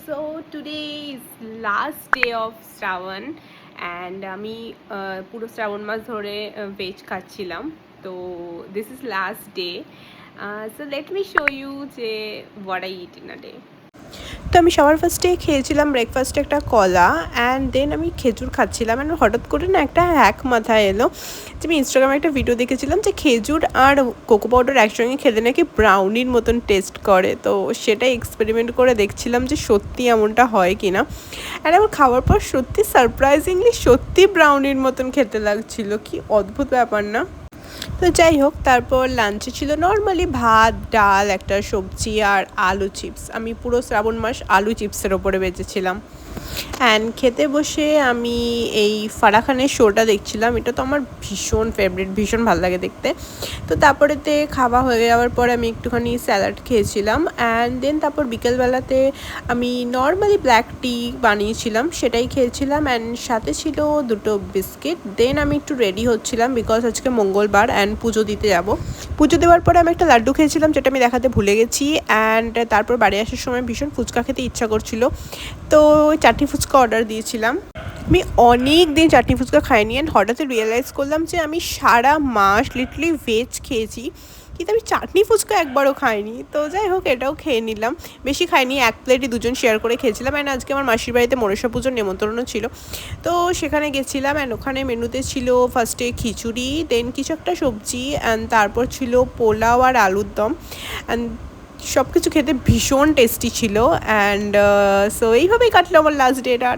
So today is last day of Shravan and আমি পুরো শ্রাবণ মাস ধরে ভেজ খাচ্ছিলাম তো this is last day. So let me show you যে what I eat in a day. তো আমি সবার ফার্স্টে খেয়েছিলাম ব্রেকফাস্টে একটা কলা অ্যান্ড দেন আমি খেজুর খাচ্ছিলাম অ্যান্ড হঠাৎ করে না একটা হ্যাক মাথায় এলো যে আমি ইনস্টাগ্রামে একটা ভিডিও দেখেছিলাম যে খেজুর আর কোকো পাউডার একসঙ্গে খেলে নাকি ব্রাউনির মতন টেস্ট করে। তো সেটাই এক্সপেরিমেন্ট করে দেখছিলাম যে সত্যি এমনটা হয় কি না। অ্যান্ড আমার খাওয়ার পর সত্যি সারপ্রাইজিংলি সত্যি ব্রাউনির মতন খেতে লাগছিল, কি অদ্ভুত ব্যাপার না। তো যাই হোক, তারপর লাঞ্চে ছিল নর্মালি ভাত, ডাল, একটা সবজি আর আলু চিপস। আমি পুরো শ্রাবণ মাস আলু চিপসের ওপরে বেঁচেছিলাম। অ্যান্ড খেতে বসে আমি এই ফারাহ খানের শোটা দেখছিলাম। এটা তো আমার ভীষণ ফেভারিট, ভীষণ ভালো লাগে দেখতে। তো তারপরেতে খাওয়া হয়ে যাওয়ার পরে আমি একটুখানি স্যালাড খেয়েছিলাম অ্যান্ড দেন তারপর বিকেলবেলাতে আমি নর্মালি ব্ল্যাক টি বানিয়েছিলাম, সেটাই খেয়েছিলাম অ্যান্ড সাথে ছিল দুটো বিস্কিট। দেন আমি একটু রেডি হচ্ছিলাম বিকজ আজকে মঙ্গলবার অ্যান্ড পুজো দিতে যাব। পুজো দেওয়ার পরে আমি একটা লাড্ডু খেয়েছিলাম যেটা আমি দেখাতে ভুলে গেছি অ্যান্ড তারপর বাড়ি আসার সময় ভীষণ ফুচকা খেতে ইচ্ছা করছিল, তো চাটনি ফুচকা অর্ডার দিয়েছিলাম। আমি অনেক দিন চাটনি ফুচকা খাইনি অ্যান্ড হঠাৎ রিয়েলাইজ করলাম যে আমি সারা মাস লিটারালি ভেজ খেয়েছি কিন্তু আমি চাটনি ফুচকা একবারও খাইনি। তো যাই হোক, এটাও খেয়ে নিলাম, বেশি খাইনি, এক প্লেটই দুজন শেয়ার করে খেয়েছিলাম। অ্যান্ড আজকে আমার মাসির বাড়িতে মনসা পুজোর নেমন্তন্ন ছিল, তো সেখানে গেছিলাম অ্যান্ড ওখানে মেনুতে ছিল ফার্স্টে খিচুড়ি, দেন কিছু একটা সবজি অ্যান্ড তারপর ছিল পোলাও আর আলুর দম অ্যান্ড সব কিছু খেতে ভীষণ টেস্টি ছিল। অ্যান্ড সো এইভাবেই কাটলো আমার লাস্ট ডেটা।